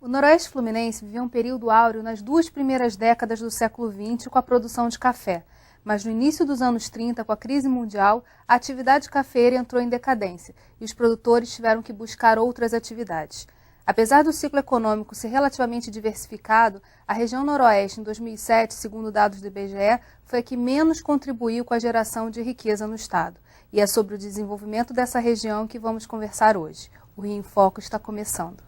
O Noroeste Fluminense viveu um período áureo nas 2 primeiras décadas do século XX com a produção de café, mas no início dos anos 30, com a crise mundial, a atividade cafeeira entrou em decadência e os produtores tiveram que buscar outras atividades. Apesar do ciclo econômico ser relativamente diversificado, a região Noroeste, em 2007, segundo dados do IBGE, foi a que menos contribuiu com a geração de riqueza no estado. E é sobre o desenvolvimento dessa região que vamos conversar hoje. O Rio em Foco está começando.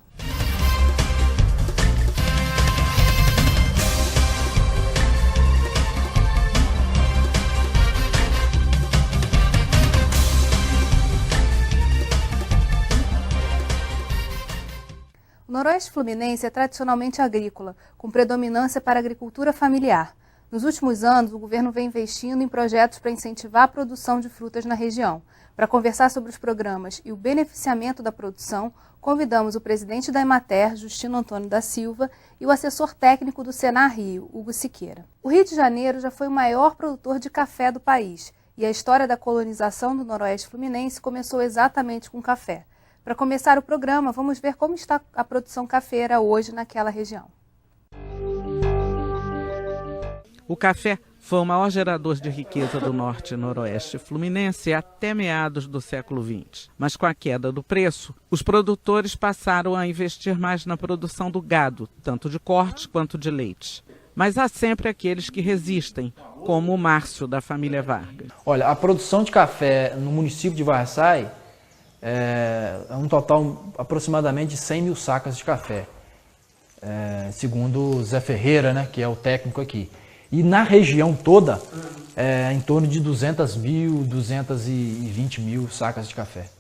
O Noroeste Fluminense é tradicionalmente agrícola, com predominância para a agricultura familiar. Nos últimos anos, o governo vem investindo em projetos para incentivar a produção de frutas na região. Para conversar sobre os programas e o beneficiamento da produção, convidamos o presidente da Emater, Justino Antônio da Silva, e o assessor técnico do Senar Rio, Hugo Siqueira. O Rio de Janeiro já foi o maior produtor de café do país, e a história da colonização do Noroeste Fluminense começou exatamente com café. Para começar o programa, vamos ver como está a produção cafeira hoje naquela região. O café foi o maior gerador de riqueza do norte e noroeste fluminense até meados do século XX. Mas com a queda do preço, os produtores passaram a investir mais na produção do gado, tanto de corte quanto de leite. Mas há sempre aqueles que resistem, como o Márcio, da família Vargas. Olha, a produção de café no município de Varriçai é um total aproximadamente de 100 mil sacas de café, segundo Zé Ferreira, né, que é o técnico aqui. E na região toda, em torno de 200 mil, 220 mil sacas de café.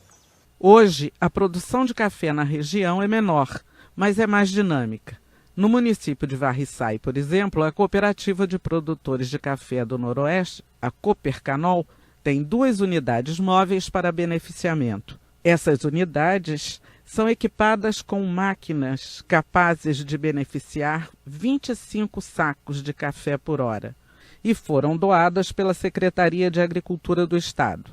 Hoje, a produção de café na região é menor, mas é mais dinâmica. No município de Varriçai, por exemplo, a Cooperativa de Produtores de Café do Noroeste, a Copercanol, tem 2 unidades móveis para beneficiamento. Essas unidades são equipadas com máquinas capazes de beneficiar 25 sacos de café por hora e foram doadas pela Secretaria de Agricultura do Estado.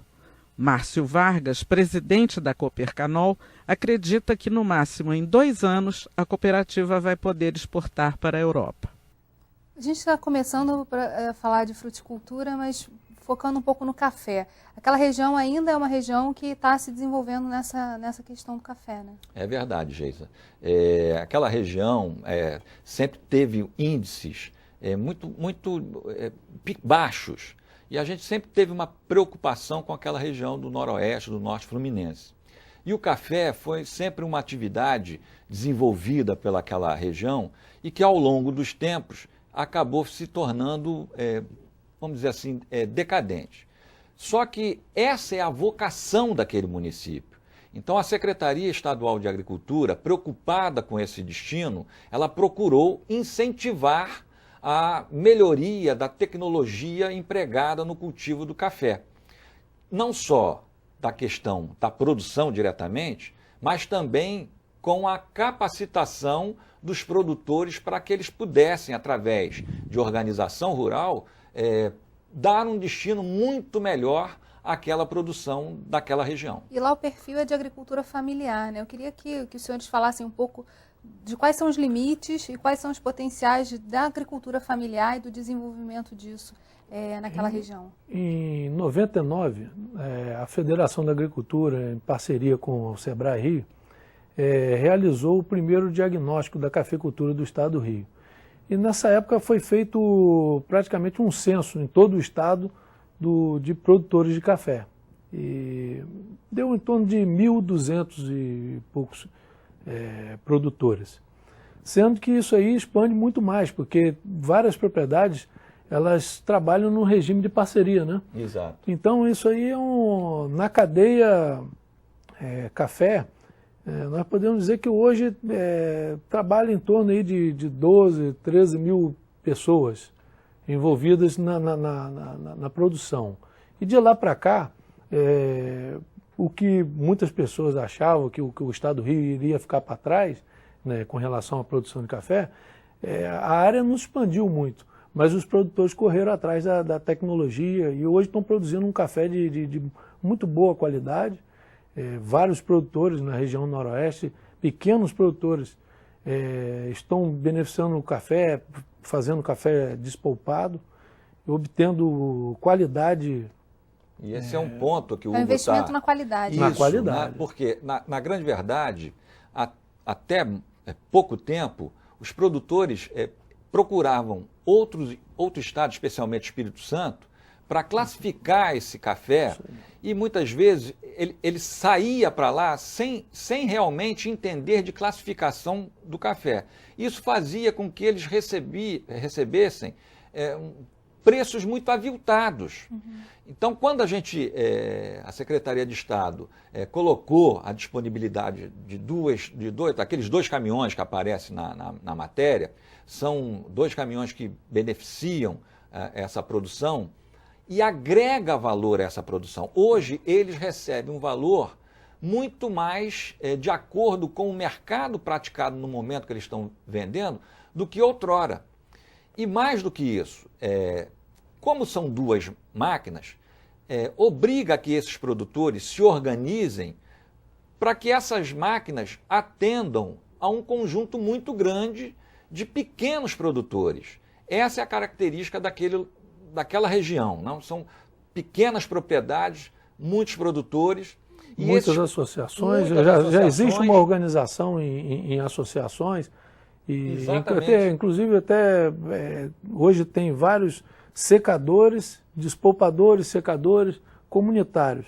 Márcio Vargas, presidente da Copercanol, acredita que no máximo em 2 anos a cooperativa vai poder exportar para a Europa. A gente está começando a falar de fruticultura, mas focando um pouco no café. Aquela região ainda é uma região que está se desenvolvendo nessa questão do café, né? É verdade, Geisa. Aquela região sempre teve índices muito baixos e a gente sempre teve uma preocupação com aquela região do noroeste, do norte fluminense. E o café foi sempre uma atividade desenvolvida pelaquela região e que ao longo dos tempos acabou se tornando vamos dizer assim, decadente. Só que essa é a vocação daquele município. Então a Secretaria Estadual de Agricultura, preocupada com esse destino, ela procurou incentivar a melhoria da tecnologia empregada no cultivo do café. Não só da questão da produção diretamente, mas também com a capacitação dos produtores para que eles pudessem, através de organização rural, dar um destino muito melhor àquela produção daquela região. E lá o perfil é de agricultura familiar, né? Eu queria que os senhores falassem um pouco de quais são os limites e quais são os potenciais da agricultura familiar e do desenvolvimento disso naquela região. Em 99, a Federação da Agricultura, em parceria com o Sebrae Rio, realizou o primeiro diagnóstico da cafeicultura do estado do Rio. E nessa época foi feito praticamente um censo em todo o estado de produtores de café. E deu em torno de 1.200 e poucos produtores. Sendo que isso aí expande muito mais, porque várias propriedades elas trabalham no regime de parceria, né? Exato. Então isso aí na cadeia café, nós podemos dizer que hoje trabalha em torno aí de 12, 13 mil pessoas envolvidas na produção. E de lá para cá, o que muitas pessoas achavam que o Estado do Rio iria ficar para trás, né, com relação à produção de café, a área não expandiu muito, mas os produtores correram atrás da tecnologia e hoje estão produzindo um café de muito boa qualidade. Vários produtores na região noroeste, pequenos produtores, estão beneficiando o café, fazendo café despolpado, obtendo qualidade. E esse é um ponto que o Hugo É um investimento na qualidade. Na Isso, qualidade. né? Porque, na grande verdade, até pouco tempo, os produtores procuravam outro estado, especialmente Espírito Santo, para classificar esse café, e muitas vezes ele saía para lá sem realmente entender de classificação do café. Isso fazia com que eles recebessem preços muito aviltados. Então, quando a Secretaria de Estado colocou a disponibilidade daqueles 2 caminhões que aparecem na matéria, são 2 caminhões que beneficiam essa produção e agrega valor a essa produção. Hoje, eles recebem um valor muito mais de acordo com o mercado praticado no momento que eles estão vendendo do que outrora. E mais do que isso, como são 2 máquinas, obriga que esses produtores se organizem para que essas máquinas atendam a um conjunto muito grande de pequenos produtores. Essa é a característica daquela região. Não? São pequenas propriedades, muitos produtores. Muitas associações, já existe uma organização em associações. E inclusive hoje tem vários secadores, despolpadores, secadores comunitários.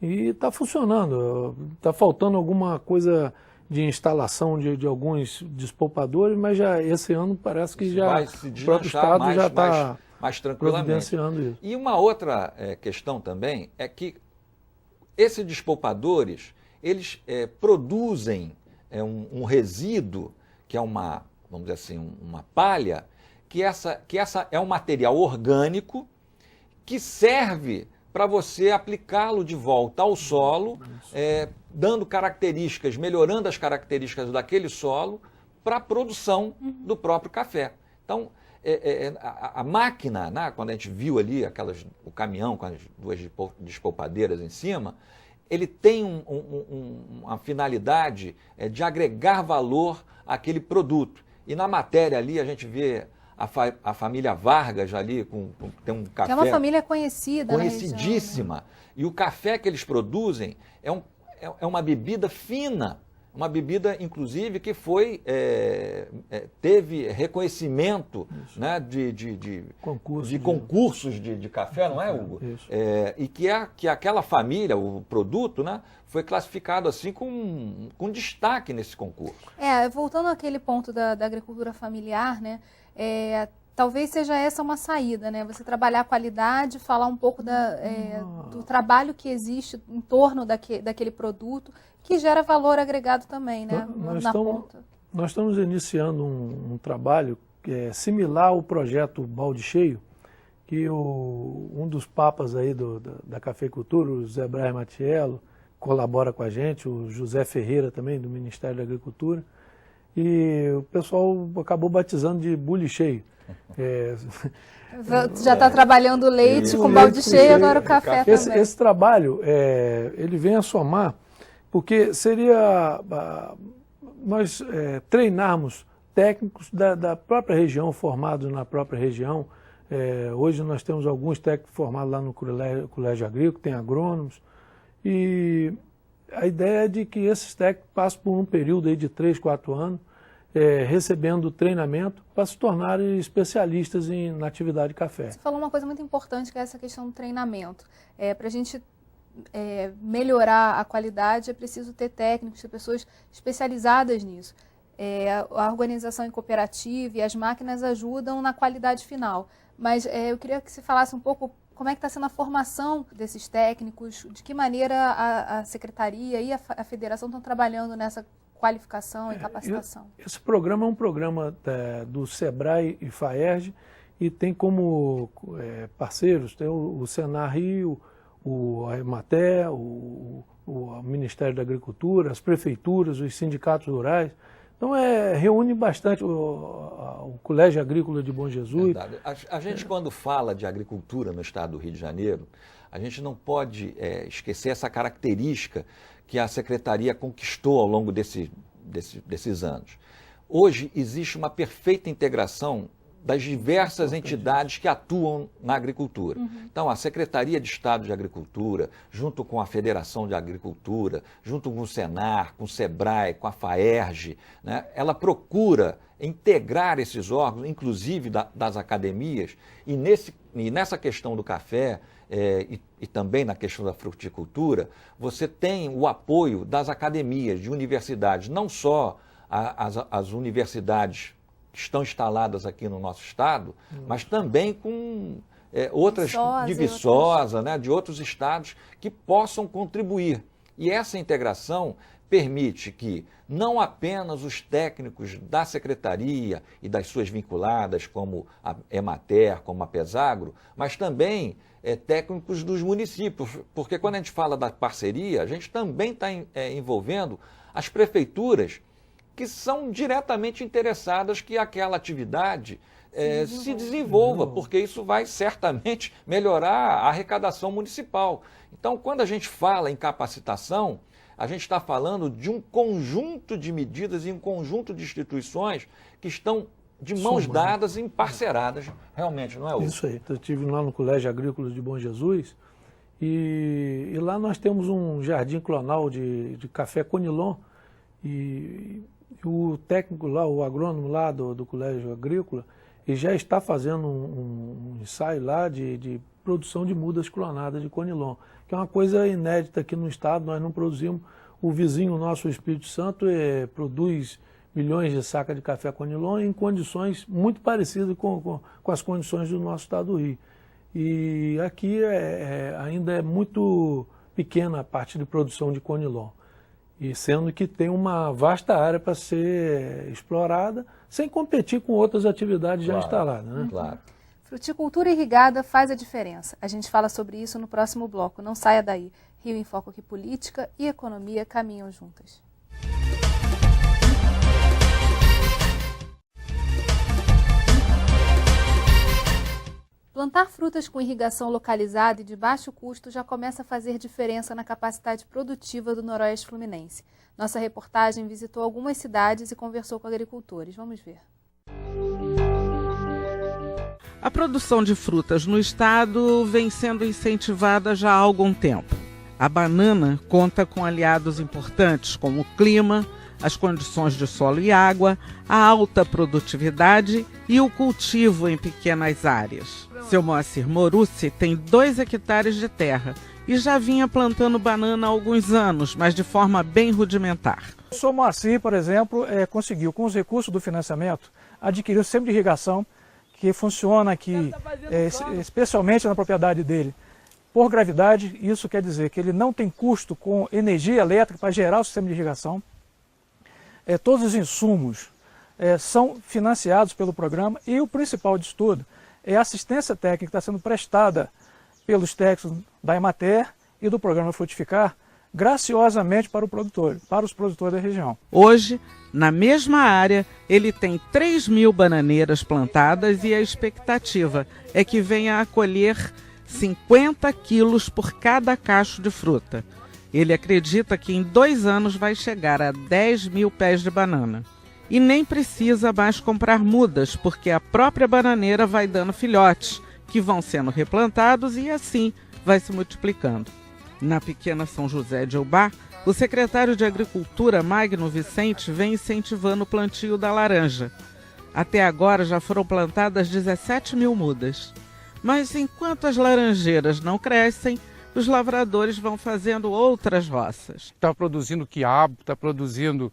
E está funcionando. Está faltando alguma coisa de instalação de alguns despolpadores, mas já esse ano parece que o próprio Estado já está providenciando isso. E uma outra questão também é que esses despolpadores, eles produzem um resíduo, que é vamos dizer assim, uma palha, que essa é um material orgânico que serve para você aplicá-lo de volta ao solo, dando características, melhorando as características daquele solo para a produção do próprio café. Então, a máquina, né, quando a gente viu ali o caminhão com as 2 despolpadeiras em cima, ele tem uma finalidade de agregar valor àquele produto. E na matéria ali a gente vê a família Vargas ali, tem um café... Que é uma família conhecida, conhecidíssima. Na região, né? E o café que eles produzem é uma bebida fina, uma bebida, inclusive, que teve reconhecimento, né, de concursos de café, não é, Hugo? Isso. E que aquela família, o produto, né, foi classificado assim com destaque nesse concurso. Voltando àquele ponto da agricultura familiar, né, talvez seja essa uma saída, né? Você trabalhar a qualidade, falar um pouco do trabalho que existe em torno daquele produto, que gera valor agregado também, né? Nós estamos iniciando um trabalho que é similar ao projeto Balde Cheio, que um dos papas aí da cafeicultura, o José Braz Matiello, colabora com a gente, o José Ferreira também, do Ministério da Agricultura, e o pessoal acabou batizando de bule cheio. Já está trabalhando leite com balde cheio, agora o café também. Esse trabalho, ele vem a somar, porque seria nós treinarmos técnicos da própria região, formados na própria região. Hoje nós temos alguns técnicos formados lá no Colégio Agrícola, tem agrônomos, e a ideia é de que esses técnicos passem por um período aí de 3, 4 anos, recebendo treinamento para se tornarem especialistas na atividade de café. Você falou uma coisa muito importante, que é essa questão do treinamento. Para a gente melhorar a qualidade, é preciso ter técnicos, ter pessoas especializadas nisso. A organização em cooperativa e as máquinas ajudam na qualidade final. Mas eu queria que você falasse um pouco como é que está sendo a formação desses técnicos, de que maneira a Secretaria e a Federação estão trabalhando nessa qualificação e capacitação. Esse programa é um programa do SEBRAE e FAERJ, e tem como parceiros, tem o Senar Rio, a Emater, o Ministério da Agricultura, as prefeituras, os sindicatos rurais. Então reúne bastante o Colégio Agrícola de Bom Jesus. Verdade. A gente, quando fala de agricultura no estado do Rio de Janeiro, a gente não pode esquecer essa característica que a Secretaria conquistou ao longo desses anos. Hoje existe uma perfeita integração das diversas entidades que atuam na agricultura. Então, a Secretaria de Estado de Agricultura, junto com a Federação de Agricultura, junto com o Senar, com o Sebrae, com a FAERJ, né, ela procura integrar esses órgãos, inclusive das academias, e nessa questão do café e também na questão da fruticultura, você tem o apoio das academias, de universidades, não só as universidades que estão instaladas aqui no nosso estado, mas também com outras de Viçosa, né, de outros estados que possam contribuir. E essa integração permite que não apenas os técnicos da secretaria e das suas vinculadas, como a Emater, como a Pesagro, mas também técnicos dos municípios, porque quando a gente fala da parceria, a gente também está envolvendo as prefeituras que são diretamente interessadas que aquela atividade se desenvolva, porque isso vai certamente melhorar a arrecadação municipal. Então, quando a gente fala em capacitação, a gente está falando de um conjunto de medidas e um conjunto de instituições que estão de mãos dadas e emparceradas, realmente, não é, Hugo? Isso aí. Eu estive lá no Colégio Agrícola de Bom Jesus e lá nós temos um jardim clonal de café Conilon e o técnico lá, o agrônomo lá do Colégio Agrícola, ele já está fazendo um ensaio lá de produção de mudas clonadas de Conilon, que é uma coisa inédita aqui no estado, nós não produzimos. O vizinho nosso, o Espírito Santo, produz milhões de sacas de café Conilon em condições muito parecidas com as condições do nosso estado do Rio. E aqui ainda é muito pequena a parte de produção de Conilon. E sendo que tem uma vasta área para ser explorada, sem competir com outras atividades já instaladas. Né? Claro. Fruticultura irrigada faz a diferença. A gente fala sobre isso no próximo bloco. Não saia daí. Rio em Foco, que política e economia caminham juntas. Plantar frutas com irrigação localizada e de baixo custo já começa a fazer diferença na capacidade produtiva do Noroeste Fluminense. Nossa reportagem visitou algumas cidades e conversou com agricultores. Vamos ver. A produção de frutas no estado vem sendo incentivada já há algum tempo. A banana conta com aliados importantes como o clima, as condições de solo e água, a alta produtividade e o cultivo em pequenas áreas. Seu Moacir Morucci tem 2 hectares de terra e já vinha plantando banana há alguns anos, mas de forma bem rudimentar. O seu Moacir, por exemplo, conseguiu, com os recursos do financiamento, adquirir o sistema de irrigação que funciona aqui, especialmente na propriedade dele, por gravidade. Isso quer dizer que ele não tem custo com energia elétrica para gerar o sistema de irrigação. Todos os insumos são financiados pelo programa e o principal de tudo é a assistência técnica que está sendo prestada pelos técnicos da Emater e do programa Frutificar, graciosamente para os produtores da região. Hoje, na mesma área, ele tem 3.000 bananeiras plantadas e a expectativa é que venha a colher 50 quilos por cada cacho de fruta. Ele acredita que em 2 anos vai chegar a 10.000 pés de banana. E nem precisa mais comprar mudas, porque a própria bananeira vai dando filhotes, que vão sendo replantados e assim vai se multiplicando. Na pequena São José de Ubá, o secretário de Agricultura, Magno Vicente, vem incentivando o plantio da laranja. Até agora já foram plantadas 17.000 mudas. Mas enquanto as laranjeiras não crescem, os lavradores vão fazendo outras roças. Está produzindo quiabo, está produzindo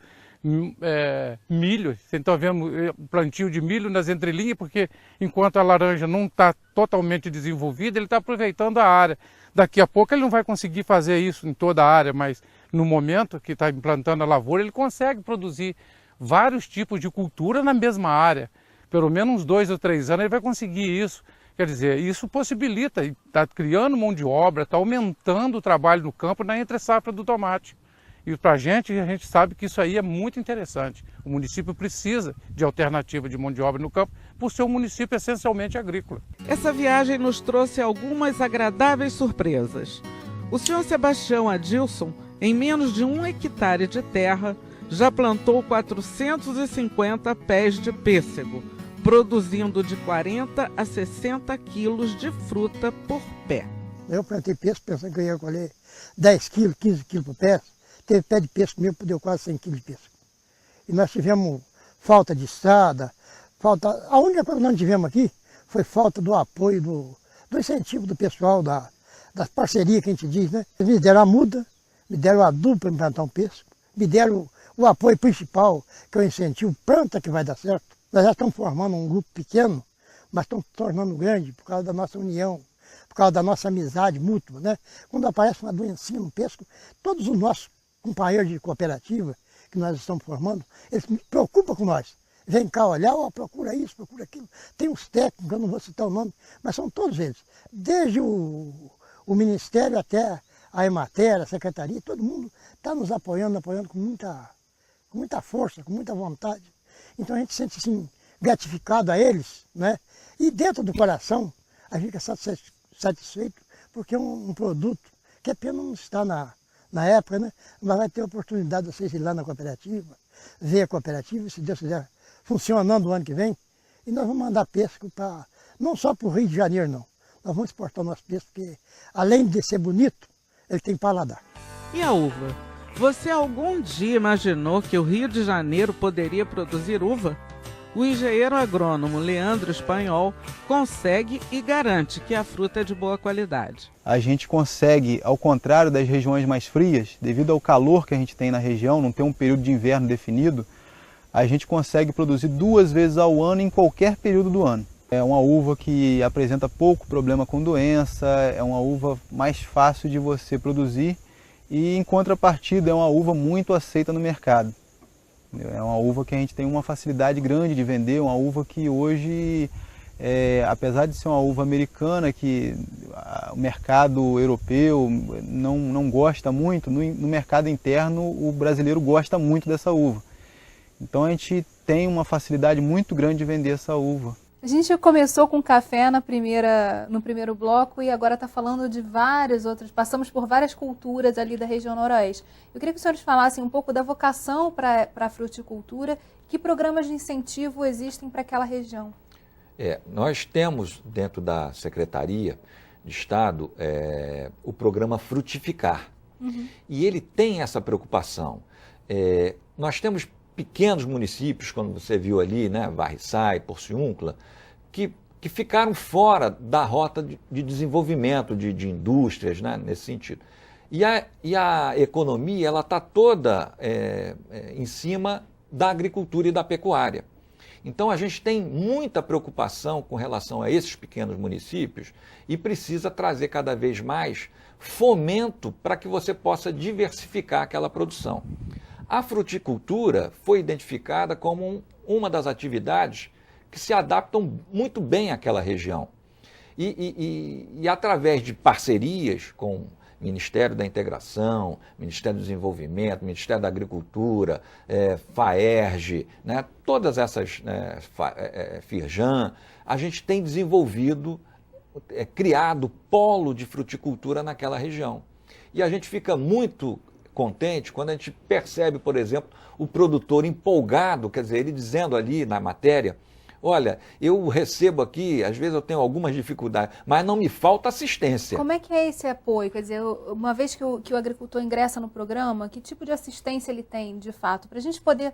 milho. Então vemos plantio de milho nas entrelinhas, porque enquanto a laranja não está totalmente desenvolvida, ele está aproveitando a área. Daqui a pouco ele não vai conseguir fazer isso em toda a área, mas no momento que está implantando a lavoura, ele consegue produzir vários tipos de cultura na mesma área. Pelo menos uns 2 ou 3 anos ele vai conseguir isso. Quer dizer, isso possibilita, está criando mão de obra, está aumentando o trabalho no campo na entre-safra do tomate. E para a gente sabe que isso aí é muito interessante. O município precisa de alternativa de mão de obra no campo, por ser um município essencialmente agrícola. Essa viagem nos trouxe algumas agradáveis surpresas. O senhor Sebastião Adilson, em menos de 1 hectare de terra, já plantou 450 pés de pêssego, produzindo de 40 a 60 quilos de fruta por pé. Eu plantei pêssego pensando que eu ia colher 10 quilos, 15 quilos por pé. Teve pé de pêssego meu que deu quase 100 quilos de pêssego. E nós tivemos falta de estrada, a única coisa que nós tivemos aqui foi falta do apoio, do incentivo do pessoal, das parcerias que a gente diz, né? Eles me deram a muda, me deram a adubo para implantar um pêssego, me deram o apoio principal, que é o incentivo, planta que vai dar certo. Nós já estamos formando um grupo pequeno, mas estamos tornando grande por causa da nossa união, por causa da nossa amizade mútua, né? Quando aparece uma doencinha no pêssego, todos os nossos companheiros de cooperativa que nós estamos formando, eles se preocupam com nós. Vem cá olhar, procura isso, procura aquilo. Tem uns técnicos, eu não vou citar o nome, mas são todos eles. Desde o Ministério até a Emater, a Secretaria, todo mundo está nos apoiando com muita força, com muita vontade. Então a gente sente assim, gratificado a eles, né? E dentro do coração, a gente fica satisfeito, porque é um produto que é pena não estar na época, né? Mas vai ter a oportunidade de vocês ir lá na cooperativa, ver a cooperativa, se Deus quiser, funcionando o ano que vem. E nós vamos mandar pêssego não só para o Rio de Janeiro, não. Nós vamos exportar o nosso pêssego, porque além de ser bonito, ele tem paladar. E a uva? Você algum dia imaginou que o Rio de Janeiro poderia produzir uva? O engenheiro agrônomo Leandro Espanhol consegue e garante que a fruta é de boa qualidade. A gente consegue, ao contrário das regiões mais frias, devido ao calor que a gente tem na região, não tem um período de inverno definido, a gente consegue produzir 2 vezes ao ano em qualquer período do ano. É uma uva que apresenta pouco problema com doença, é uma uva mais fácil de você produzir e, em contrapartida, é uma uva muito aceita no mercado. É uma uva que a gente tem uma facilidade grande de vender, uma uva que hoje, apesar de ser uma uva americana, que o mercado europeu não gosta muito, no mercado interno o brasileiro gosta muito dessa uva. Então a gente tem uma facilidade muito grande de vender essa uva. A gente começou com café no primeiro bloco e agora está falando de várias outras, passamos por várias culturas ali da região noroeste. Eu queria que os senhores falassem um pouco da vocação para a fruticultura, que programas de incentivo existem para aquela região. Nós temos dentro da Secretaria de Estado o programa Frutificar. Uhum. E ele tem essa preocupação. Nós temos pequenos municípios, como você viu ali, né, Varriçai, Porciúncula, que ficaram fora da rota de desenvolvimento de indústrias, né, nesse sentido. E a economia ela está toda em cima da agricultura e da pecuária. Então a gente tem muita preocupação com relação a esses pequenos municípios e precisa trazer cada vez mais fomento para que você possa diversificar aquela produção. A fruticultura foi identificada como uma das atividades que se adaptam muito bem àquela região. E através de parcerias com o Ministério da Integração, Ministério do Desenvolvimento, Ministério da Agricultura, FAERJ, né, todas essas, Firjan, a gente tem desenvolvido, criado polo de fruticultura naquela região. E a gente fica muito contente quando a gente percebe, por exemplo, o produtor empolgado, quer dizer, ele dizendo ali na matéria, olha, eu recebo aqui, às vezes eu tenho algumas dificuldades, mas não me falta assistência. Como é que é esse apoio? Quer dizer, uma vez que o agricultor ingressa no programa, que tipo de assistência ele tem, de fato, para a gente poder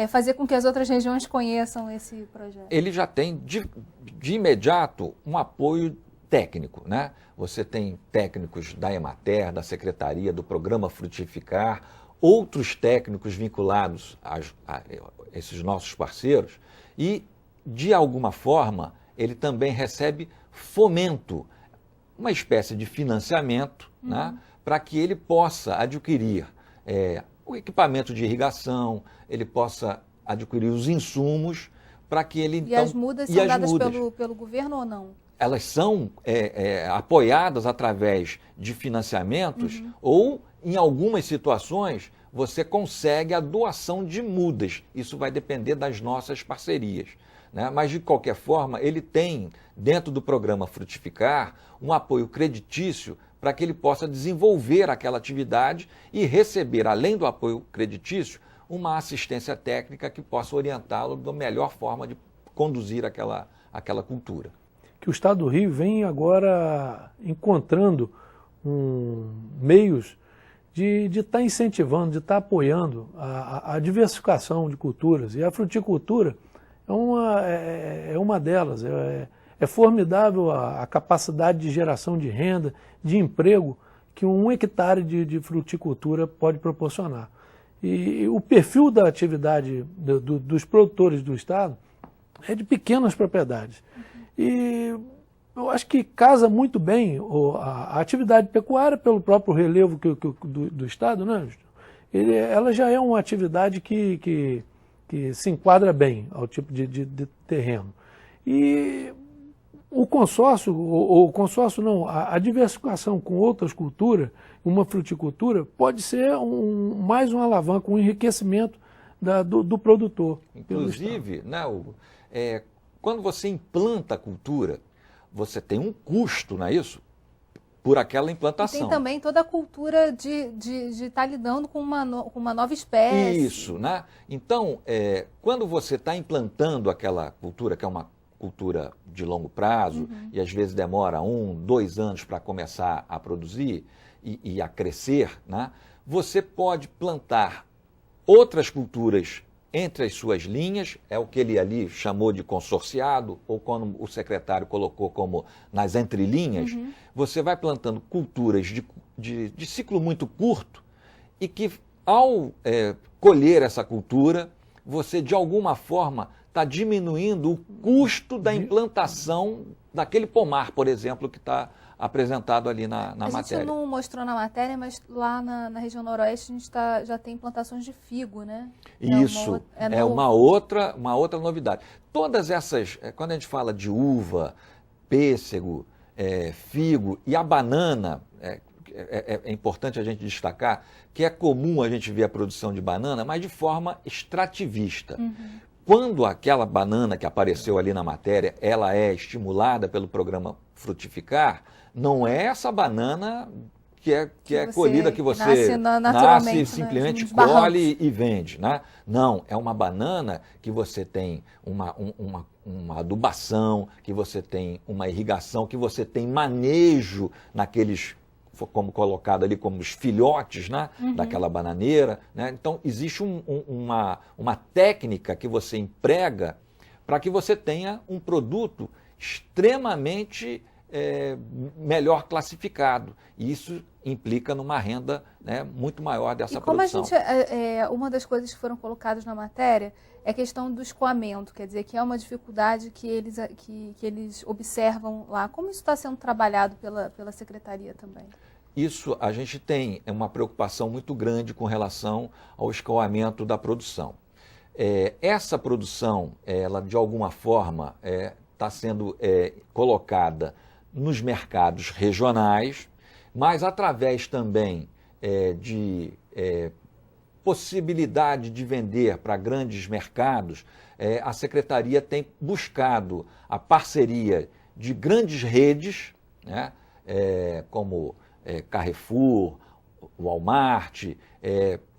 fazer com que as outras regiões conheçam esse projeto? Ele já tem, de imediato, um apoio técnico, né? Você tem técnicos da Emater, da Secretaria, do Programa Frutificar, outros técnicos vinculados a esses nossos parceiros e, de alguma forma, ele também recebe fomento, uma espécie de financiamento, né, para que ele possa adquirir o equipamento de irrigação, ele possa adquirir os insumos para que ele... E as mudas são dadas pelo governo ou não? Elas são apoiadas através de financiamentos ou, em algumas situações, você consegue a doação de mudas. Isso vai depender das nossas parcerias, né? Mas, de qualquer forma, ele tem, dentro do programa Frutificar, um apoio creditício para que ele possa desenvolver aquela atividade e receber, além do apoio creditício, uma assistência técnica que possa orientá-lo da melhor forma de conduzir aquela cultura. Que o Estado do Rio vem agora encontrando meios de estar incentivando, de estar apoiando a diversificação de culturas. E a fruticultura é uma delas. É formidável a capacidade de geração de renda, de emprego, que 1 hectare de fruticultura pode proporcionar. E o perfil da atividade dos produtores do Estado é de pequenas propriedades. E eu acho que casa muito bem a atividade pecuária pelo próprio relevo do Estado, né? Ela já é uma atividade que se enquadra bem ao tipo de terreno. E o consórcio não, a diversificação com outras culturas, uma fruticultura, pode ser mais uma alavanca, um enriquecimento do produtor. Inclusive, né, Hugo, quando você implanta a cultura, você tem um custo, não é isso? Por aquela implantação. E tem também toda a cultura de estar lidando com uma nova espécie. Isso, né? Então, quando você está implantando aquela cultura, que é uma cultura de longo prazo, e às vezes demora 1, 2 anos para começar a produzir e a crescer, né? Você pode plantar outras culturas entre as suas linhas, é o que ele ali chamou de consorciado, ou quando o secretário colocou como nas entrelinhas, você vai plantando culturas de ciclo muito curto e que, ao colher essa cultura, você, de alguma forma, está diminuindo o custo da implantação daquele pomar, por exemplo, que está apresentado ali na matéria. A gente não mostrou na matéria, mas lá na região noroeste a gente já tem plantações de figo, né? Isso, é uma outra novidade. Todas essas, quando a gente fala de uva, pêssego, figo e a banana, é importante a gente destacar que é comum a gente ver a produção de banana, mas de forma extrativista. Quando aquela banana que apareceu ali na matéria, ela é estimulada pelo programa Frutificar, não é essa banana que é colhida, que você nasce, simplesmente colhe e vende, né? Não, é uma banana que você tem uma adubação, que você tem uma irrigação, que você tem manejo naqueles, como colocado ali como os filhotes, né, daquela bananeira, né? Então existe uma técnica que você emprega para que você tenha um produto extremamente melhor classificado. E isso implica numa renda, né, muito maior dessa produção. Uma das coisas que foram colocadas na matéria é a questão do escoamento, quer dizer, que é uma dificuldade que eles observam lá. Como isso está sendo trabalhado pela Secretaria também? Isso, a gente tem uma preocupação muito grande com relação ao escoamento da produção. Essa produção, ela de alguma forma está sendo colocada nos mercados regionais, mas através também de possibilidade de vender para grandes mercados, a Secretaria tem buscado a parceria de grandes redes, né, como Carrefour, Walmart,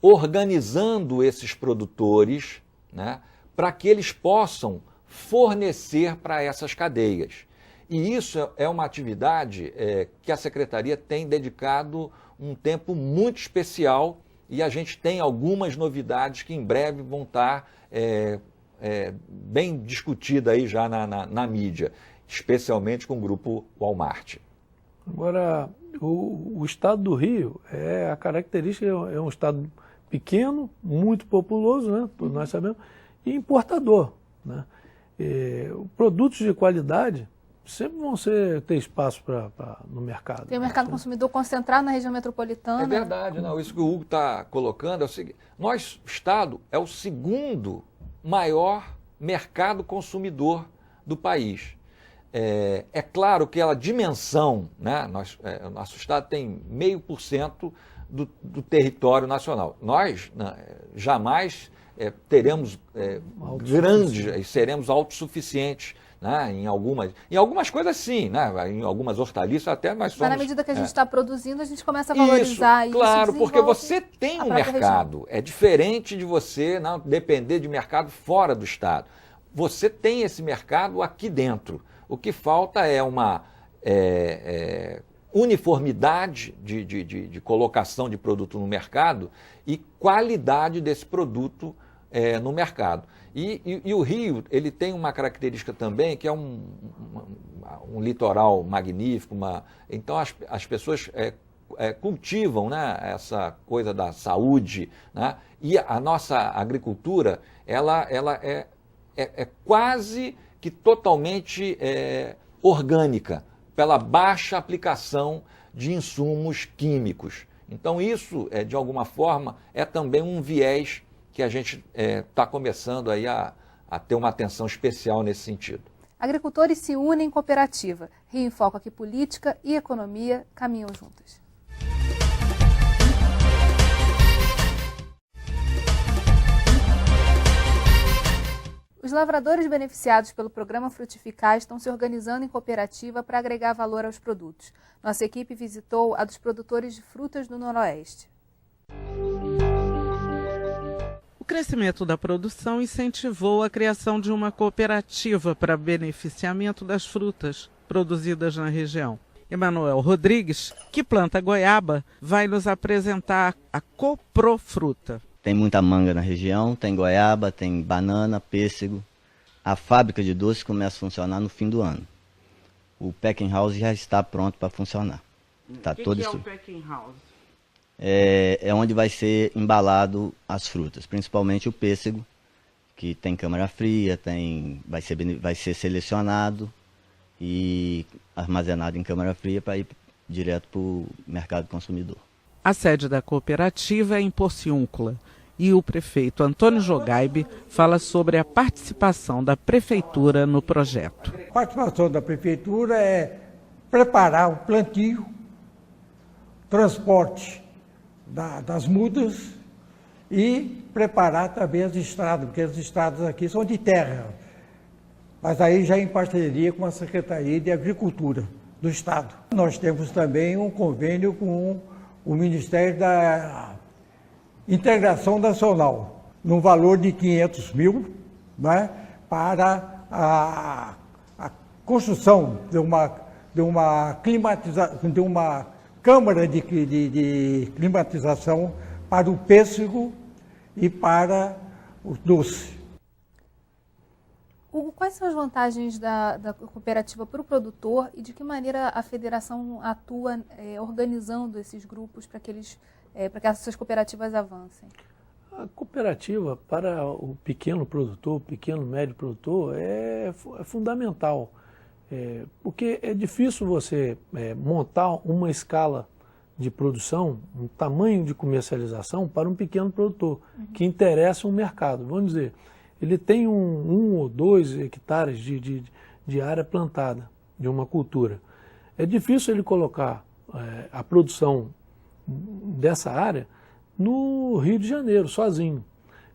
organizando esses produtores, né, para que eles possam fornecer para essas cadeias. E isso é uma atividade que a Secretaria tem dedicado um tempo muito especial, e a gente tem algumas novidades que em breve vão estar bem discutidas aí já na mídia, especialmente com o grupo Walmart. Agora, o Estado do Rio, a característica é um estado pequeno, muito populoso, né? Todos nós sabemos, e importador, né? Produtos de qualidade sempre vão ter espaço no mercado. Tem o mercado consumidor concentrado na região metropolitana. É verdade, não. Isso que o Hugo está colocando é o seguinte: o Estado é o segundo maior mercado consumidor do país. É claro que a dimensão, né, o nosso Estado tem 0,5% do território nacional. Nós jamais teremos seremos autossuficientes né? Em algumas coisas sim, né? Em algumas hortaliças até nós somos... Mas na medida que a gente está produzindo, a gente começa a valorizar isso. Claro, porque você tem um mercado. Região. É diferente de você não depender de mercado fora do estado. Você tem esse mercado aqui dentro. O que falta é uma uniformidade de colocação de produto no mercado e qualidade desse produto no mercado. E o Rio, ele tem uma característica também, que é um litoral magnífico. Então, as pessoas cultivam, né, essa coisa da saúde, né, e a nossa agricultura, ela é quase que totalmente orgânica, pela baixa aplicação de insumos químicos. Então, isso, de alguma forma, é também um viés que a gente está começando aí a ter uma atenção especial nesse sentido. Agricultores se unem em cooperativa. Rio em Foco aqui, política e economia caminham juntas. Os lavradores beneficiados pelo programa Frutificar estão se organizando em cooperativa para agregar valor aos produtos. Nossa equipe visitou a dos produtores de frutas do Noroeste. O crescimento da produção incentivou a criação de uma cooperativa para beneficiamento das frutas produzidas na região. Emanuel Rodrigues, que planta goiaba, vai nos apresentar a Coprofruta. Tem muita manga na região, tem goiaba, tem banana, pêssego. A fábrica de doces começa a funcionar no fim do ano. O packing house já está pronto para funcionar. O que é o packing house? É onde vai ser embalado as frutas, principalmente o pêssego, que tem câmara fria, vai ser selecionado e armazenado em câmara fria para ir direto para o mercado consumidor. A sede da cooperativa é em Porciúncula e o prefeito Antônio Jogaibe fala sobre a participação da prefeitura no projeto. A participação da prefeitura é preparar o plantio, transporte das mudas e preparar também as estradas, porque as estradas aqui são de terra, mas aí já em parceria com a Secretaria de Agricultura do Estado. Nós temos também um convênio com o Ministério da Integração Nacional, no valor de 500 mil, né, para a construção de uma câmara de climatização para o pêssego e para o doce. Hugo, quais são as vantagens da cooperativa para o produtor e de que maneira a federação atua organizando esses grupos para que essas cooperativas avancem? A cooperativa para o pequeno produtor, o pequeno médio produtor, é fundamental. Porque é difícil você montar uma escala de produção, um tamanho de comercialização para um pequeno produtor, que interessa um mercado. Vamos dizer, ele tem um ou 2 hectares de área plantada, de uma cultura. É difícil ele colocar a produção dessa área no Rio de Janeiro, sozinho.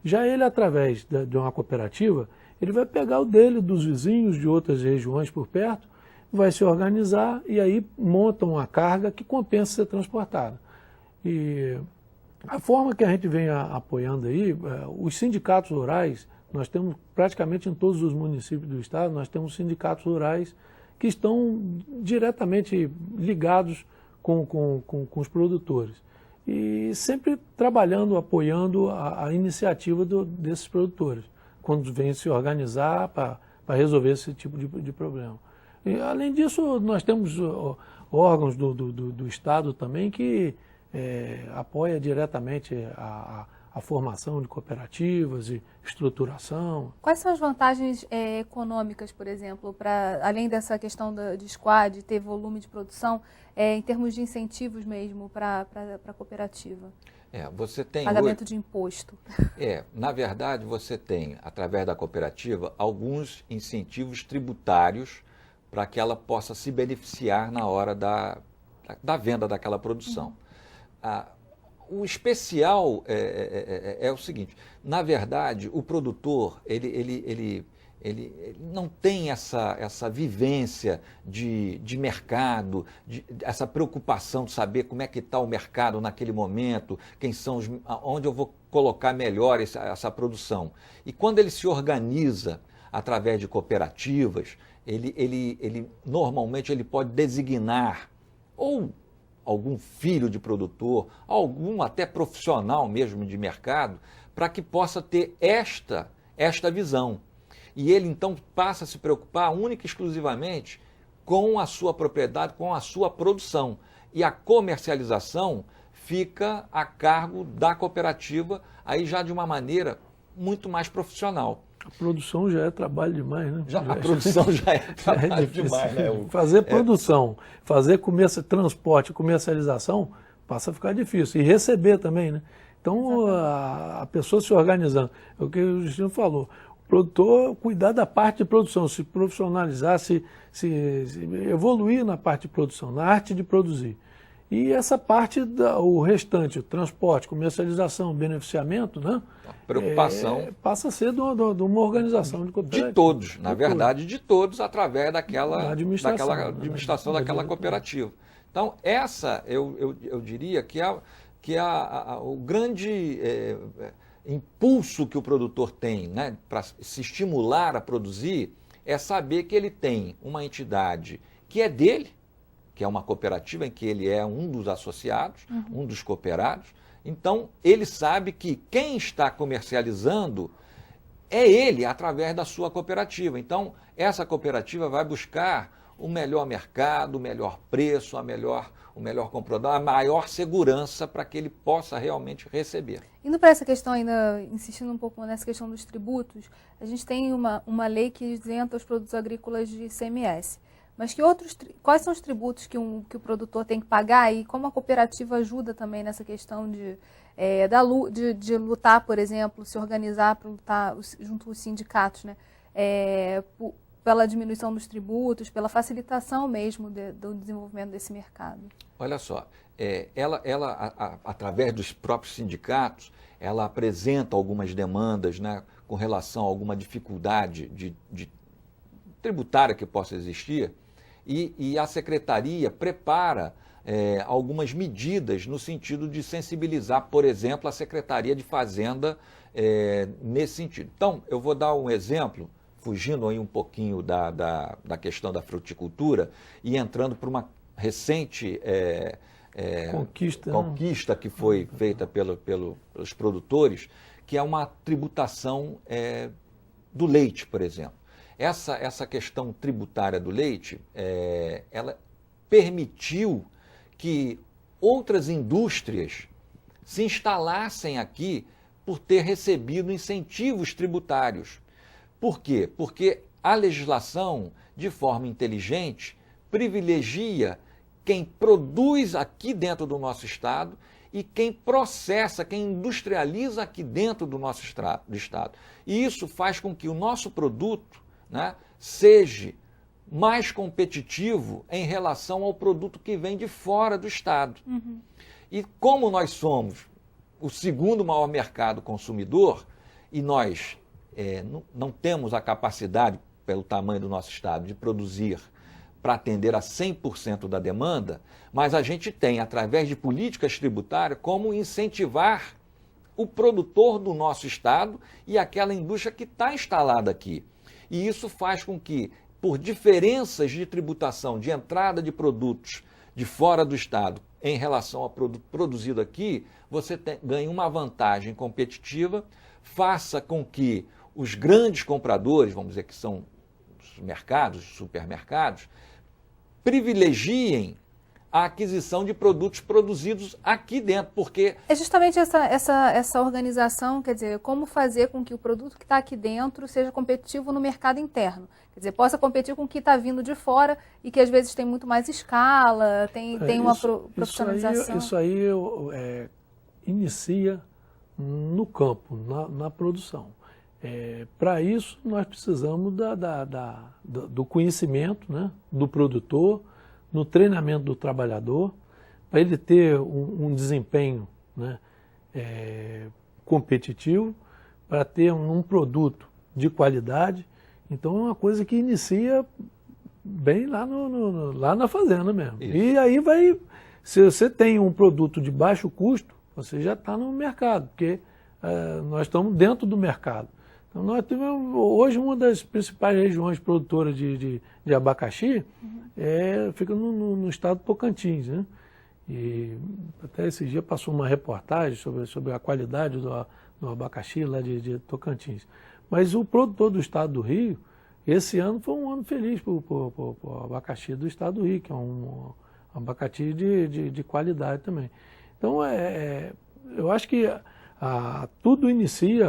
Já ele, através de uma cooperativa, ele vai pegar o dele, dos vizinhos, de outras regiões por perto, vai se organizar e aí monta uma carga que compensa ser transportada. E a forma que a gente vem apoiando aí, os sindicatos rurais, nós temos praticamente em todos os municípios do estado, nós temos sindicatos rurais que estão diretamente ligados com os produtores. E sempre trabalhando, apoiando a iniciativa desses produtores, quando vêm se organizar para resolver esse tipo de problema. E, além disso, nós temos órgãos do Estado também que apoia diretamente a formação de cooperativas e estruturação. Quais são as vantagens econômicas, por exemplo, além dessa questão de escoar, de ter volume de produção, em termos de incentivos mesmo para a cooperativa? Você tem pagamento de imposto. Na verdade, você tem, através da cooperativa, alguns incentivos tributários para que ela possa se beneficiar na hora da venda daquela produção. O especial é o seguinte: na verdade, o produtor ele ele não tem essa vivência de mercado, essa preocupação de saber como é que está o mercado naquele momento, onde eu vou colocar melhor essa produção. E quando ele se organiza através de cooperativas, ele normalmente ele pode designar ou algum filho de produtor, algum até profissional mesmo de mercado, para que possa ter esta visão. E ele então passa a se preocupar única e exclusivamente com a sua propriedade, com a sua produção. E a comercialização fica a cargo da cooperativa, aí já de uma maneira muito mais profissional. A produção já é trabalho demais, né? A produção já é trabalho demais, né? Fazer produção, fazer transporte, comercialização, passa a ficar difícil. E receber também, né? Então, a pessoa se organizando. É o que o Justino falou. O produtor cuidar da parte de produção, se profissionalizar, se evoluir na parte de produção, na arte de produzir. E essa parte, o restante, o transporte, comercialização, beneficiamento, né? A preocupação passa a ser de uma organização de cooperativa. De todos, na verdade, de todos, através daquela administração daquela cooperativa. Então, essa, eu diria que o grande impulso que o produtor tem, né, para se estimular a produzir é saber que ele tem uma entidade que é dele, que é uma cooperativa em que ele é um dos associados, um dos cooperados. Então, ele sabe que quem está comercializando é ele, através da sua cooperativa. Então, essa cooperativa vai buscar o melhor mercado, o melhor preço, o melhor comprador, a maior segurança para que ele possa realmente receber. Indo para essa questão ainda, insistindo um pouco nessa questão dos tributos, a gente tem uma lei que isenta os produtos agrícolas de ICMS. Mas quais são os tributos que o produtor tem que pagar e como a cooperativa ajuda também nessa questão de lutar, por exemplo, se organizar para lutar junto aos sindicatos, né? Pela diminuição dos tributos, pela facilitação mesmo do desenvolvimento desse mercado? Olha só, através dos próprios sindicatos, ela apresenta algumas demandas, né, com relação a alguma dificuldade de tributária que possa existir, e a Secretaria prepara algumas medidas no sentido de sensibilizar, por exemplo, a Secretaria de Fazenda nesse sentido. Então, eu vou dar um exemplo, fugindo aí um pouquinho da questão da fruticultura e entrando para uma recente conquista que foi feita pelos produtores, que é uma tributação do leite, por exemplo. Essa questão tributária do leite, ela permitiu que outras indústrias se instalassem aqui por ter recebido incentivos tributários. Por quê? Porque a legislação, de forma inteligente, privilegia quem produz aqui dentro do nosso Estado e quem processa, quem industrializa aqui dentro do nosso Estado. E isso faz com que o nosso produto, né, seja mais competitivo em relação ao produto que vem de fora do Estado. E como nós somos o segundo maior mercado consumidor e nós não temos a capacidade, pelo tamanho do nosso Estado, de produzir para atender a 100% da demanda, mas a gente tem, através de políticas tributárias, como incentivar o produtor do nosso Estado e aquela indústria que está instalada aqui. E isso faz com que, por diferenças de tributação, de entrada de produtos de fora do Estado em relação ao produto produzido aqui, você ganhe uma vantagem competitiva, faça com que os grandes compradores, vamos dizer que são os mercados, os supermercados, privilegiem a aquisição de produtos produzidos aqui dentro, porque... É justamente essa organização, quer dizer, como fazer com que o produto que está aqui dentro seja competitivo no mercado interno. Quer dizer, possa competir com o que está vindo de fora e que às vezes tem muito mais escala, tem uma profissionalização. Isso aí inicia no campo, na produção. Para isso, nós precisamos do conhecimento, né, do produtor, no treinamento do trabalhador, para ele ter um desempenho, né, competitivo, para ter um produto de qualidade. Então é uma coisa que inicia bem lá, lá na fazenda mesmo. Isso. E aí vai, se você tem um produto de baixo custo, você já está no mercado, porque nós estamos dentro do mercado. Então nós tivemos, hoje uma das principais regiões produtoras de abacaxi fica no estado do Tocantins, né? E até esse dia passou uma reportagem sobre a qualidade do abacaxi lá de Tocantins. Mas o produtor do estado do Rio, esse ano foi um ano feliz para o abacaxi do estado do Rio, que é um abacaxi de qualidade também. Então, eu acho que tudo inicia,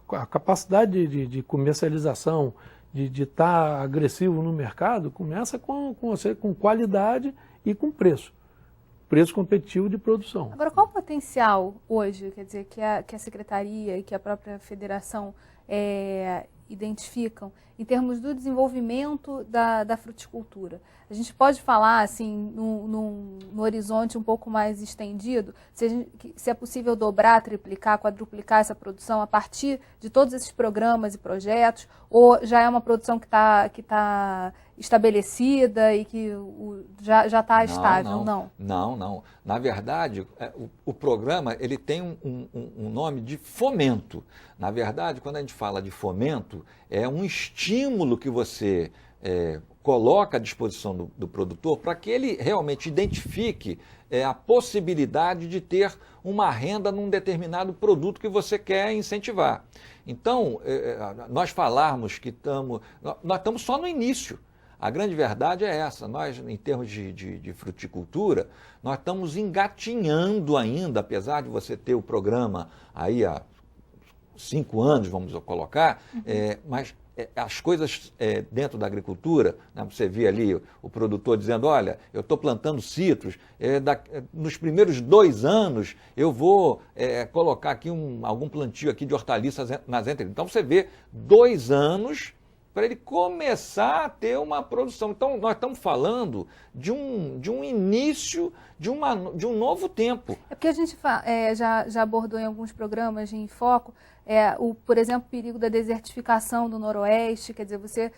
a capacidade de comercialização, de estar agressivo no mercado, começa com qualidade e com preço competitivo de produção. Agora, qual o potencial hoje, quer dizer, que a Secretaria e que a própria Federação identificam em termos do desenvolvimento da fruticultura? A gente pode falar, assim, no horizonte um pouco mais estendido, se é possível dobrar, triplicar, quadruplicar essa produção a partir de todos esses programas e projetos, ou já é uma produção que tá estabelecida e que já está estável? Não. Na verdade, o programa ele tem um nome de fomento. Na verdade, quando a gente fala de fomento, é um estímulo que você coloca à disposição do produtor para que ele realmente identifique a possibilidade de ter uma renda num determinado produto que você quer incentivar. Então, nós falarmos que nós estamos só no início. A grande verdade é essa, nós, em termos de fruticultura, nós estamos engatinhando ainda, apesar de você ter o programa aí há 5 anos, vamos colocar, mas as coisas dentro da agricultura, né, você vê ali o produtor dizendo, olha, eu estou plantando citros, nos primeiros 2 anos eu vou colocar aqui algum plantio aqui de hortaliças nas entrelinhas. Então você vê 2 anos para ele começar a ter uma produção. Então, nós estamos falando de um início de um novo tempo. É porque a gente já abordou em alguns programas em foco, por exemplo, o perigo da desertificação do Noroeste, quer dizer,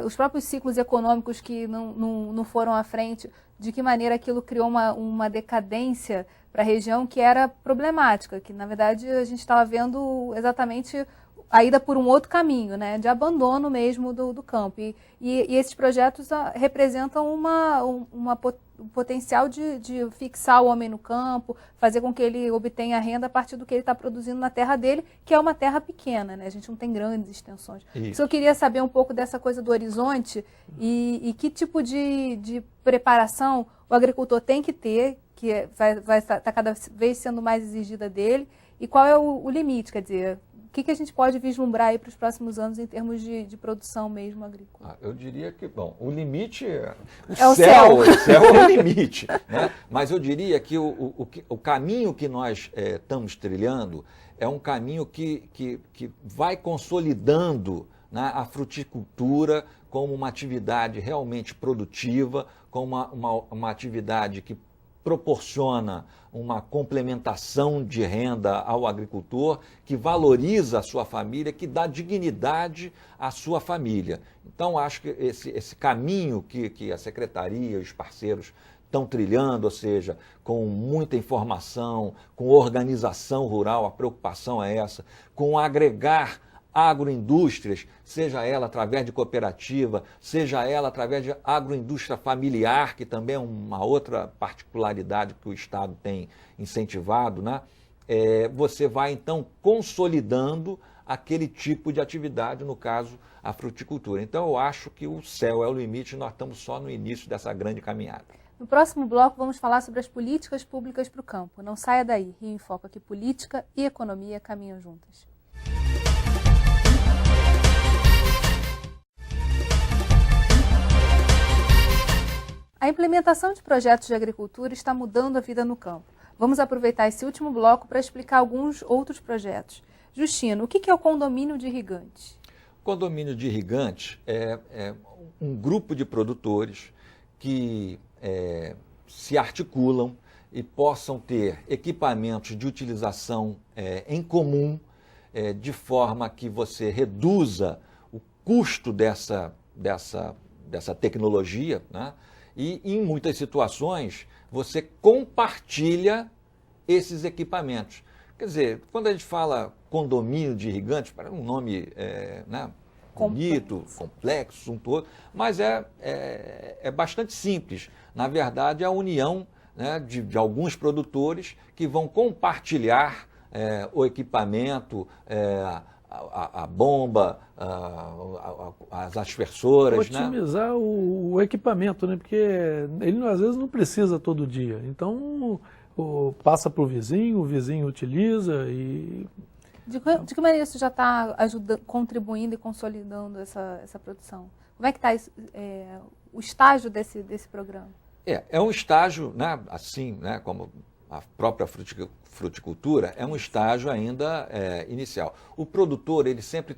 os próprios ciclos econômicos que não foram à frente, de que maneira aquilo criou uma decadência para a região que era problemática, que na verdade a gente estava vendo exatamente a ida por um outro caminho, né, de abandono mesmo do campo. E esses projetos representam um potencial de fixar o homem no campo, fazer com que ele obtenha renda a partir do que ele está produzindo na terra dele, que é uma terra pequena, né? A gente não tem grandes extensões. Isso. Eu queria saber um pouco dessa coisa do horizonte e que tipo de preparação o agricultor tem que ter, que vai estar cada vez sendo mais exigida dele, e qual é o limite, quer dizer, o que a gente pode vislumbrar aí para os próximos anos em termos de produção mesmo agrícola? Eu diria que, bom, o limite o céu. O céu é o limite, né? Mas eu diria que o caminho que nós estamos trilhando é um caminho que vai consolidando, né, a fruticultura como uma atividade realmente produtiva, como uma atividade que proporciona uma complementação de renda ao agricultor, que valoriza a sua família, que dá dignidade à sua família. Então, acho que esse caminho que a Secretaria e os parceiros estão trilhando, ou seja, com muita informação, com organização rural, a preocupação é essa, com agregar agroindústrias, seja ela através de cooperativa, seja ela através de agroindústria familiar, que também é uma outra particularidade que o Estado tem incentivado, né? Você vai, então, consolidando aquele tipo de atividade, no caso, a fruticultura. Então, eu acho que o céu é o limite e nós estamos só no início dessa grande caminhada. No próximo bloco, vamos falar sobre as políticas públicas para o campo. Não saia daí. Rio em Foco, aqui política e economia caminham juntas. A implementação de projetos de agricultura está mudando a vida no campo. Vamos aproveitar esse último bloco para explicar alguns outros projetos. Justino, o que é o condomínio de irrigantes? O condomínio de irrigantes é um grupo de produtores que se articulam e possam ter equipamentos de utilização em comum, de forma que você reduza custo dessa tecnologia, né? E em muitas situações você compartilha esses equipamentos. Quer dizer, quando a gente fala condomínio de irrigantes, parece um nome né, bonito, complexo, suntuoso, mas é bastante simples. Na verdade, é a união, né, de alguns produtores que vão compartilhar o equipamento, a bomba, as aspersoras. Otimizar, né? o equipamento, né? Porque ele às vezes não precisa todo dia. Então passa para o vizinho utiliza e... De que maneira isso já está contribuindo e consolidando essa produção? Como é que está o estágio desse programa? É um estágio, né, assim, né, como a própria fruticultura, é um estágio ainda inicial. O produtor, ele sempre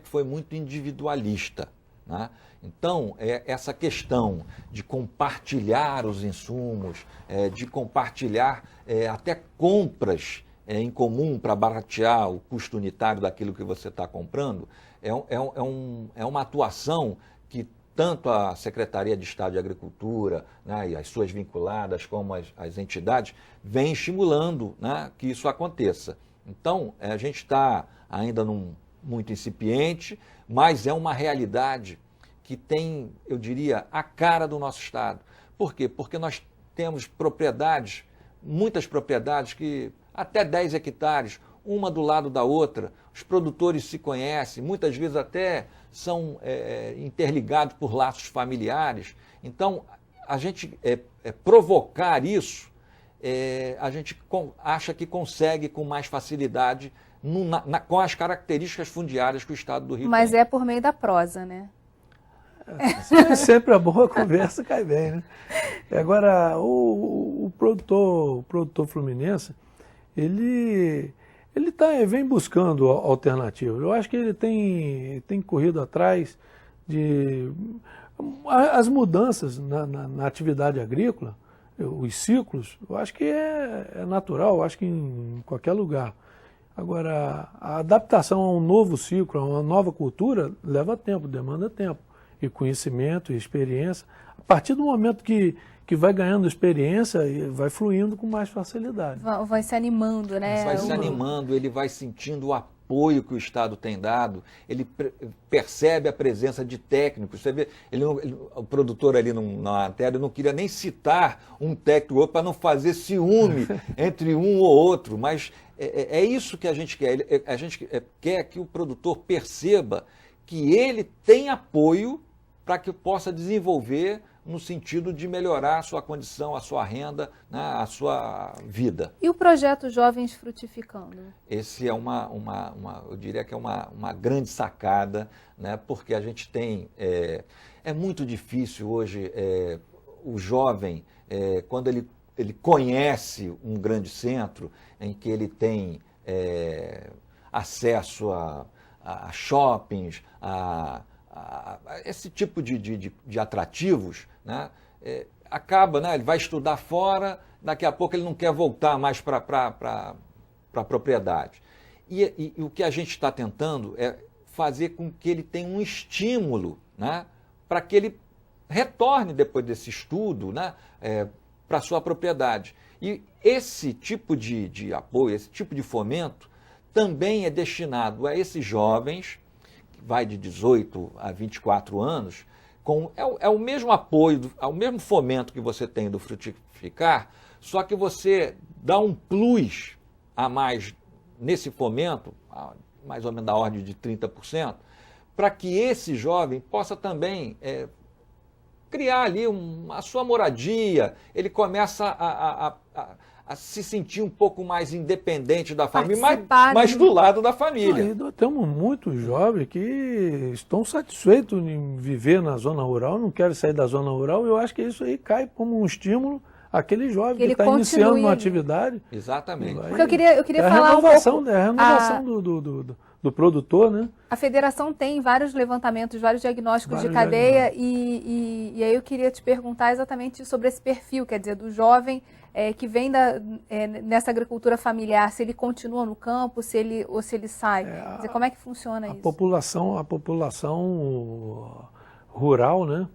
foi muito individualista, né? Então, essa questão de compartilhar os insumos, de compartilhar até compras em comum para baratear o custo unitário daquilo que você está comprando, é uma atuação que tanto a Secretaria de Estado de Agricultura, né, e as suas vinculadas, como as entidades, vem estimulando, né, que isso aconteça. Então, a gente está ainda muito incipiente, mas é uma realidade que tem, eu diria, a cara do nosso Estado. Por quê? Porque nós temos propriedades, muitas propriedades que até 10 hectares, uma do lado da outra, os produtores se conhecem, muitas vezes até são interligados por laços familiares. Então, a gente provocar isso, a gente acha que consegue com mais facilidade com as características fundiárias que o Estado do Rio tem. Mas é por meio da prosa, né? Sempre a boa conversa cai bem, né? Agora, o produtor fluminense, ele vem buscando alternativas. Eu acho que ele tem corrido atrás de... As mudanças na atividade agrícola, os ciclos, eu acho que é natural, eu acho que em qualquer lugar. Agora, a adaptação a um novo ciclo, a uma nova cultura, leva tempo, demanda tempo. E conhecimento, e experiência. A partir do momento que vai ganhando experiência, vai fluindo com mais facilidade. Vai se animando, né? Vai se animando, ele vai sentindo o apoio que o Estado tem dado, ele percebe a presença de técnicos. Você vê, o produtor ali na matéria não queria nem citar um técnico ou outro para não fazer ciúme entre um ou outro, mas é isso que a gente quer. A gente quer que o produtor perceba que ele tem apoio para que possa desenvolver no sentido de melhorar a sua condição, a sua renda, né, a sua vida. E o projeto Jovens Frutificando? Esse é eu diria que é uma grande sacada, né, porque a gente tem... É muito difícil hoje o jovem, quando ele conhece um grande centro, em que ele tem acesso a shoppings, a esse tipo de atrativos, né, acaba, né, ele vai estudar fora, daqui a pouco ele não quer voltar mais para a propriedade. E o que a gente está tentando é fazer com que ele tenha um estímulo, né, para que ele retorne depois desse estudo, né, para a sua propriedade. E esse tipo de apoio, esse tipo de fomento, também é destinado a esses jovens, que vai de 18 a 24 anos, é o mesmo apoio, é o mesmo fomento que você tem do Frutificar, só que você dá um plus a mais nesse fomento, mais ou menos da ordem de 30%, para que esse jovem possa também criar ali a sua moradia, ele começa a se sentir um pouco mais independente da família, mas do lado da família. Nós temos muitos jovens que estão satisfeitos em viver na zona rural, não querem sair da zona rural, e eu acho que isso aí cai como um estímulo aquele jovem Que ele está iniciando continue uma ali. atividade. Exatamente. Porque eu queria É a falar um renovação, pouco. é a renovação do produtor, né? A federação tem vários levantamentos, vários diagnósticos de Vários cadeia e aí eu queria te perguntar exatamente sobre esse perfil, quer dizer, do jovem que vem nessa agricultura familiar, se ele continua no campo, ou se ele sai. Quer dizer, como é que funciona isso? A população rural, né?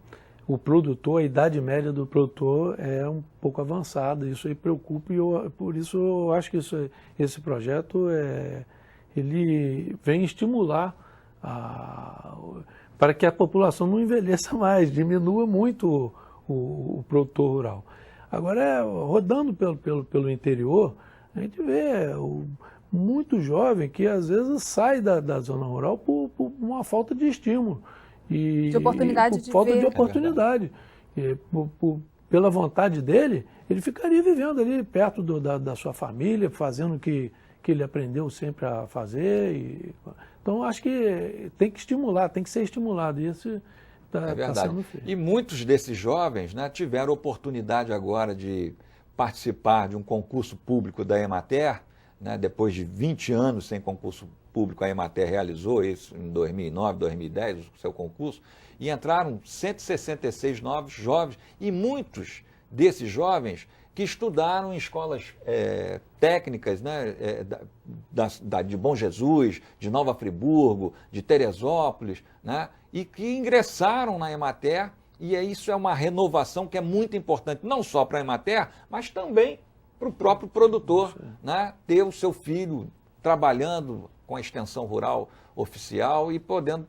O produtor, a idade média do produtor é um pouco avançada. Isso aí preocupa e por isso eu acho que esse projeto ele vem estimular para que a população não envelheça mais, diminua muito o produtor rural. Agora, rodando pelo interior, a gente vê muito jovem que às vezes sai da zona rural por uma falta de estímulo. De oportunidade de falta ver. de oportunidade. Pela vontade dele, ele ficaria vivendo ali perto da sua família, fazendo o que ele aprendeu sempre a fazer. Então, acho que tem que estimular, tem que ser estimulado. E esse é verdade. E muitos desses jovens, né, tiveram oportunidade agora de participar de um concurso público da Emater, né, depois de 20 anos sem concurso público, a Emater realizou isso em 2009, 2010, o seu concurso, e entraram 166 novos jovens, e muitos desses jovens que estudaram em escolas técnicas, né, de Bom Jesus, de Nova Friburgo, de Teresópolis, né, e que ingressaram na Emater, e isso é uma renovação que é muito importante, não só para a Emater, mas também para o próprio produtor, né, ter o seu filho trabalhando com a extensão rural oficial e podendo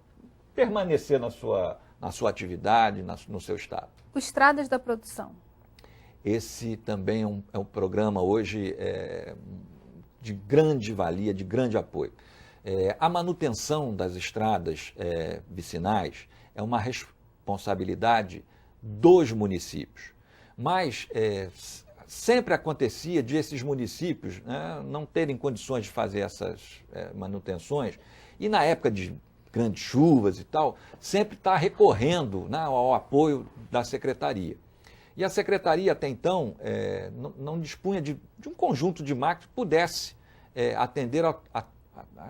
permanecer na sua atividade, no seu estado. O Estradas da Produção. Esse também é um programa hoje de grande valia, de grande apoio. A manutenção das estradas vicinais é uma responsabilidade dos municípios, mas sempre acontecia de esses municípios, né, não terem condições de fazer essas manutenções, e na época de grandes chuvas e tal, sempre está recorrendo, né, ao apoio da secretaria. E a secretaria, até então, não dispunha de um conjunto de máquinas que pudesse atender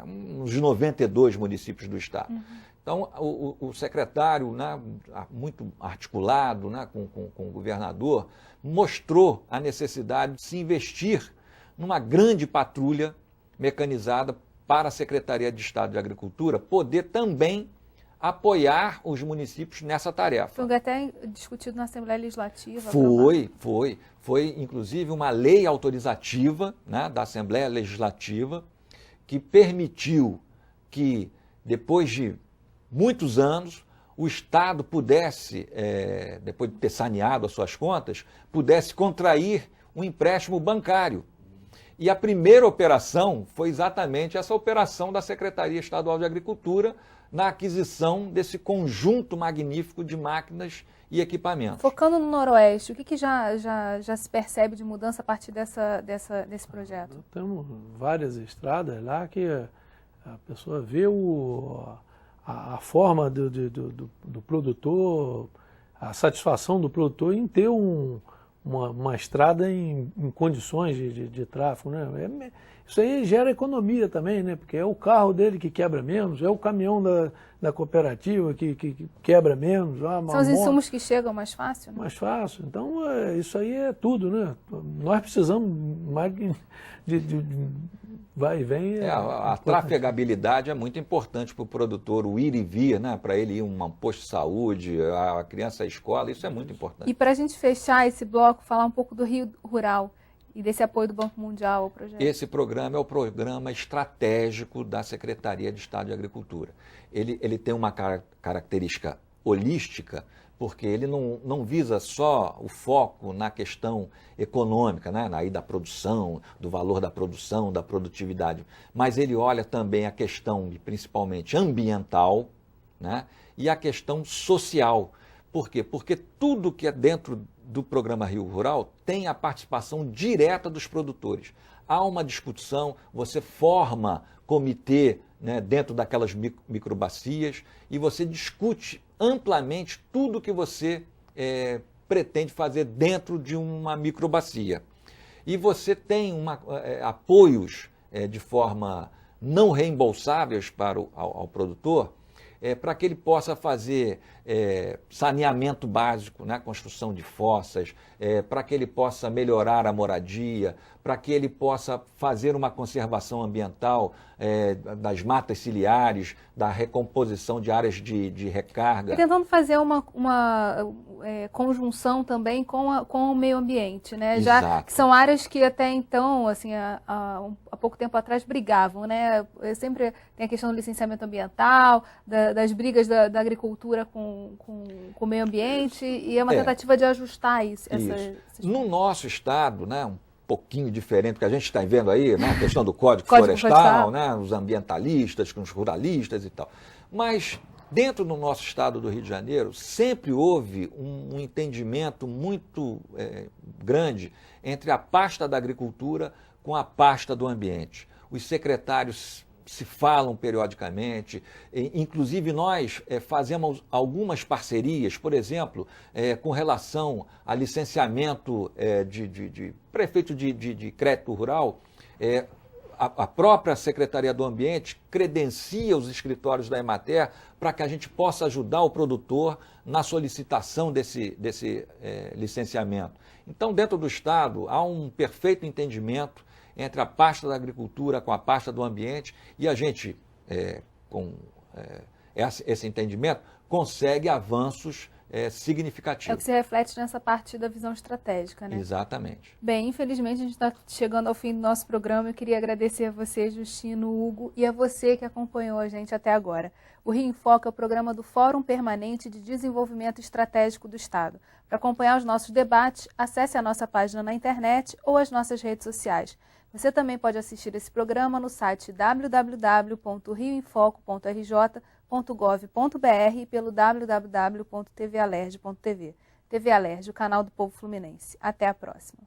uns 92 municípios do estado. Uhum. Então, o secretário, né, muito articulado, né, com o governador, mostrou a necessidade de se investir numa grande patrulha mecanizada para a Secretaria de Estado de Agricultura poder também apoiar os municípios nessa tarefa. Foi até discutido na Assembleia Legislativa. Foi inclusive uma lei autorizativa, né, da Assembleia Legislativa que permitiu que, depois de muitos anos, o Estado pudesse, depois de ter saneado as suas contas, pudesse contrair um empréstimo bancário. E a primeira operação foi exatamente essa operação da Secretaria Estadual de Agricultura na aquisição desse conjunto magnífico de máquinas e equipamentos. Focando no Noroeste, o que já se percebe de mudança a partir desse projeto? Temos várias estradas lá que a pessoa vê a forma do produtor, a satisfação do produtor em ter uma estrada em condições de tráfego, né? Isso aí gera economia também, né? Porque é o carro dele que quebra menos, é o caminhão da cooperativa que quebra menos. São os insumos que chegam mais fácil, né? Mais fácil. Então, isso aí é tudo, né? Nós precisamos mais de vai e vem. A trafegabilidade é muito importante para o produtor, o ir e vir, né? Para ele ir a um posto de saúde, a criança à escola, isso é muito importante. E para a gente fechar esse bloco, falar um pouco do Rio Rural e desse apoio do Banco Mundial ao projeto. Esse programa é o programa estratégico da Secretaria de Estado de Agricultura. Ele tem uma característica holística, porque ele não visa só o foco na questão econômica, né, da produção, do valor da produção, da produtividade, mas ele olha também a questão, principalmente ambiental, né, e a questão social. Por quê? Porque tudo que é dentro do programa Rio Rural tem a participação direta dos produtores. Há uma discussão, você forma comitê, né, dentro daquelas microbacias e você discute amplamente tudo que você pretende fazer dentro de uma microbacia. E você tem apoios de forma não reembolsáveis para ao produtor, para que ele possa fazer saneamento básico, né, construção de fossas, para que ele possa melhorar a moradia, para que ele possa fazer uma conservação ambiental das matas ciliares, da recomposição de áreas de recarga. E tentando fazer uma conjunção também com o meio ambiente, né? Já Exato. que são áreas que até então, assim, há pouco tempo atrás brigavam, né? Sempre tem a questão do licenciamento ambiental, das brigas da agricultura com o meio ambiente, e é uma tentativa de ajustar isso. No nosso estado, né, um pouquinho diferente do que a gente está vendo aí, né, a questão do Código Florestal, né, os ambientalistas com os ruralistas e tal. Mas dentro do nosso estado do Rio de Janeiro, sempre houve um entendimento muito grande entre a pasta da agricultura com a pasta do ambiente. Os secretários se falam periodicamente, inclusive nós fazemos algumas parcerias, por exemplo, com relação a licenciamento de prefeito de crédito rural, a própria Secretaria do Ambiente credencia os escritórios da Emater para que a gente possa ajudar o produtor na solicitação desse licenciamento. Então, dentro do Estado, há um perfeito entendimento entre a pasta da agricultura com a pasta do ambiente, e a gente, com esse entendimento, consegue avanços significativos. É o que se reflete nessa parte da visão estratégica, né? Exatamente. Bem, infelizmente a gente está chegando ao fim do nosso programa. Eu queria agradecer a você, Justino, Hugo, e a você que acompanhou a gente até agora. O Rio em Foco é o programa do Fórum Permanente de Desenvolvimento Estratégico do Estado. Para acompanhar os nossos debates, acesse a nossa página na internet ou as nossas redes sociais. Você também pode assistir esse programa no site www.rioemfoco.rj.gov.br e pelo www.tvalerj.tv. TV Alerj, o canal do povo fluminense. Até a próxima.